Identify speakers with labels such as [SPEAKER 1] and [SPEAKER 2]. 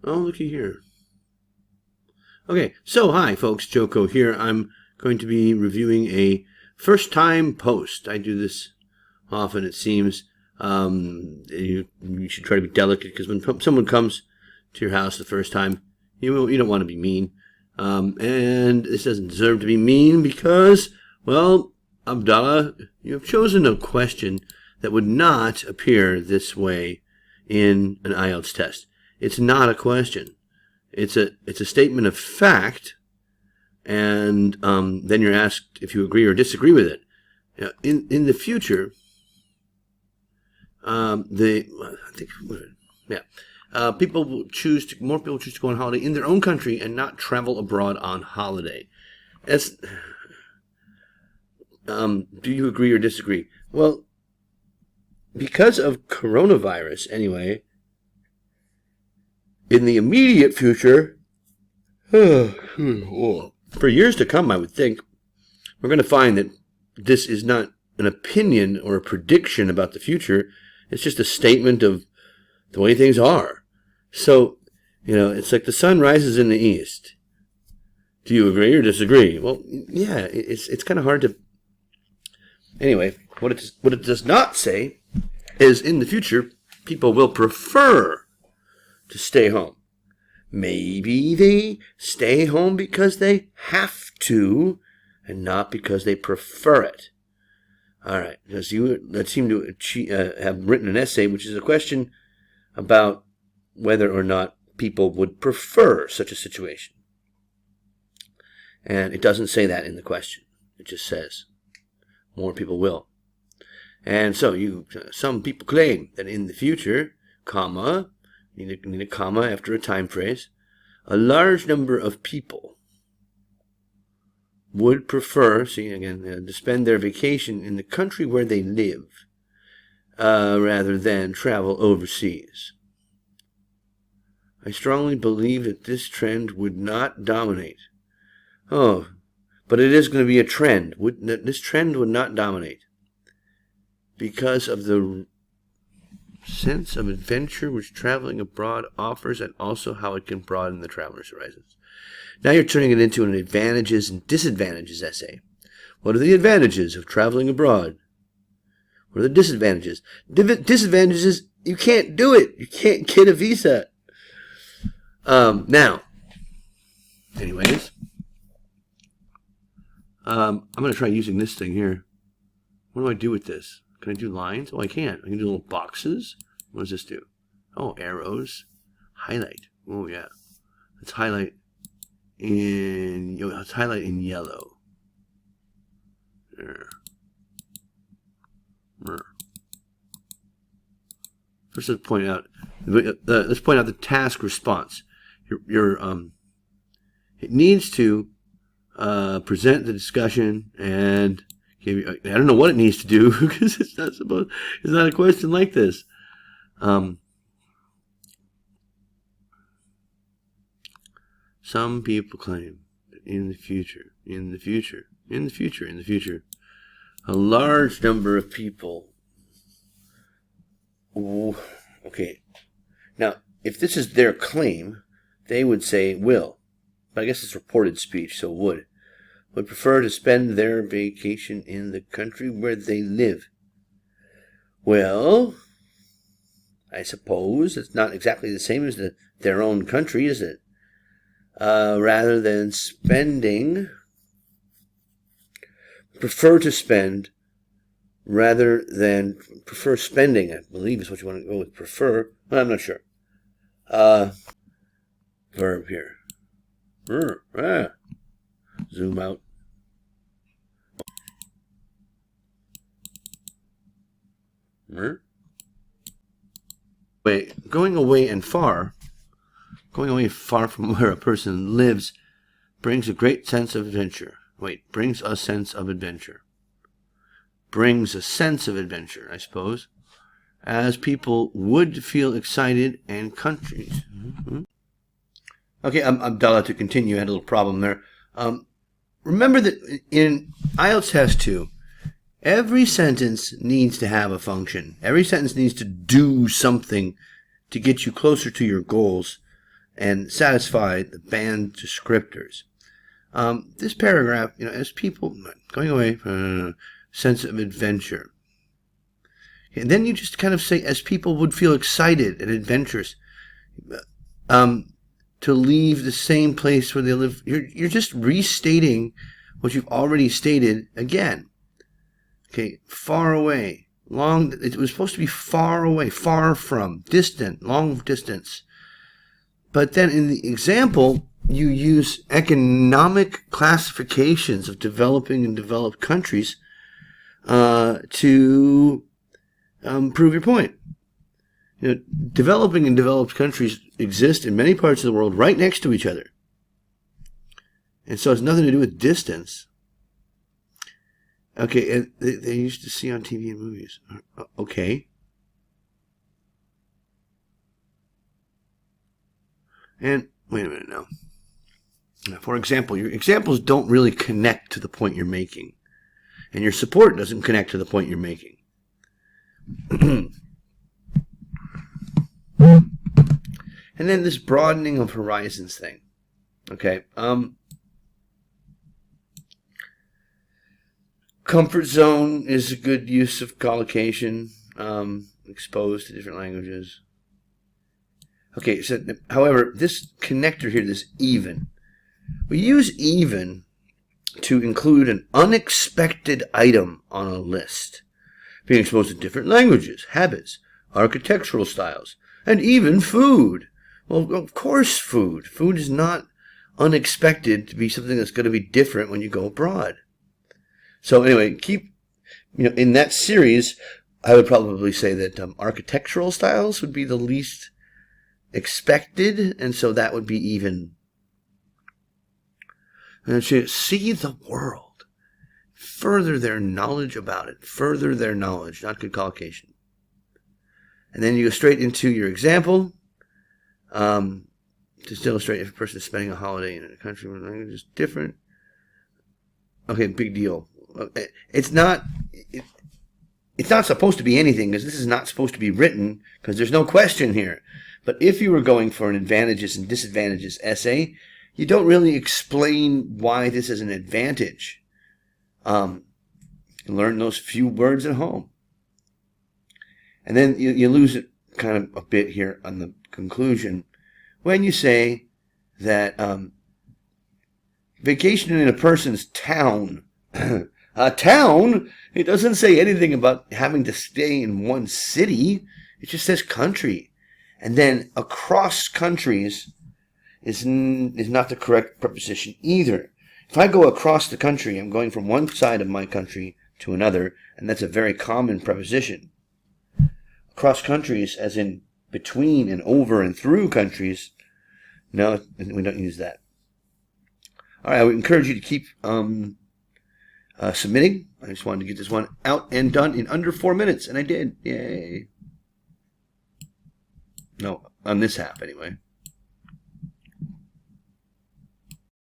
[SPEAKER 1] Oh, looky here. Okay, so hi folks, Joko here. I'm going to be reviewing a first-time post. I do this often, it seems. You should try to be delicate, because when someone comes to your house the first time, you don't want to be mean. And this doesn't deserve to be mean because, well, Abdallah, you have chosen a question that would not appear this way in an IELTS test. It's not a question. It's a statement of fact, and then you're asked if you agree or disagree with it. Now, in the future, more people will choose to go on holiday in their own country and not travel abroad on holiday. Do you agree or disagree? Well, because of coronavirus, anyway, in the immediate future, for years to come, I would think, we're going to find that this is not an opinion or a prediction about the future. It's just a statement of the way things are. So, it's like the sun rises in the east. Do you agree or disagree? Well, yeah, it's kind of hard to... Anyway, what it does not say is in the future, people will prefer to stay home. Maybe they stay home because they have to and not because they prefer it. All right, because you seem to have written an essay, which is a question about whether or not people would prefer such a situation. And it doesn't say that in the question. It just says more people will. And so some people claim that in the future, comma, need a comma after a time phrase, a large number of people would prefer, to spend their vacation in the country where they live, rather than travel overseas. I strongly believe that this trend would not dominate. Oh, but it is going to be a trend. This trend would not dominate because of the sense of adventure which traveling abroad offers, and also how it can broaden the traveler's horizons. Now you're turning it into an advantages and disadvantages essay. What are the advantages of traveling abroad? What are the disadvantages? Disadvantages, you can't do it. You can't get a visa. Now, anyways, I'm going to try using this thing here. What do I do with this? Can I do lines? Oh, I can't. I can do little boxes. What does this do? Oh, arrows. Highlight. Oh, yeah. Let's highlight in yellow. There. First, let's point out the task response. It needs to present the discussion and I don't know what it needs to do because it's not a question like this. Some people claim that in the future, a large number of people. Okay. Now, if this is their claim, they would say will. But I guess it's reported speech, so would prefer to spend their vacation in the country where they live. Well, I suppose it's not exactly the same as their own country, is it? Rather than spending, prefer spending, I believe is what you want to go with. Prefer, well, I'm not sure. Verb here. Zoom out. Going away far from where a person lives brings a great sense of adventure. Brings a sense of adventure. Brings a sense of adventure, I suppose, as people would feel excited and countries. Mm-hmm. Okay, Abdallah, to continue, I had a little problem there. Remember that in IELTS Test 2, every sentence needs to have a function. Every sentence needs to do something to get you closer to your goals and satisfy the banned descriptors. This paragraph, as people going away, sense of adventure. And then you just kind of say, as people would feel excited and adventurous, to leave the same place where they live. You're just restating what you've already stated again. Okay, far away, long. It was supposed to be far away, far from, distant, long distance. But then in the example, you use economic classifications of developing and developed countries to prove your point. Developing and developed countries exist in many parts of the world right next to each other. And so it's nothing to do with distance. Okay, and they used to see on TV and movies. Okay. And wait a minute now. For example, your examples don't really connect to the point you're making. And your support doesn't connect to the point you're making. And then this broadening of horizons thing. Okay. Comfort zone is a good use of collocation. Exposed to different languages. Okay, so however, this connector here, this even. We use even to include an unexpected item on a list. Being exposed to different languages, habits, architectural styles, and even food. Well, of course food. Food is not unexpected to be something that's going to be different when you go abroad. So anyway, in that series, I would probably say that architectural styles would be the least expected, and so that would be even. And see the world. Further their knowledge about it. Further their knowledge, not good collocation. And then you go straight into your example. Just to illustrate, if a person is spending a holiday in a country where the language is different. Okay, big deal. It's not supposed to be anything, because this is not supposed to be written, because there's no question here. But if you were going for an advantages and disadvantages essay, you don't really explain why this is an advantage. Learn those few words at home. And then you lose it kind of a bit here on the conclusion when you say that vacationing in a person's town, a town, it doesn't say anything about having to stay in one city. It just says country. And then across countries is not the correct preposition either. If I go across the country, I'm going from one side of my country to another, and that's a very common preposition. Across countries, as in between and over and through countries, no, we don't use that. All right, I would encourage you to keep submitting. I just wanted to get this one out and done in under 4 minutes, and I did. Yay. No, on this half anyway.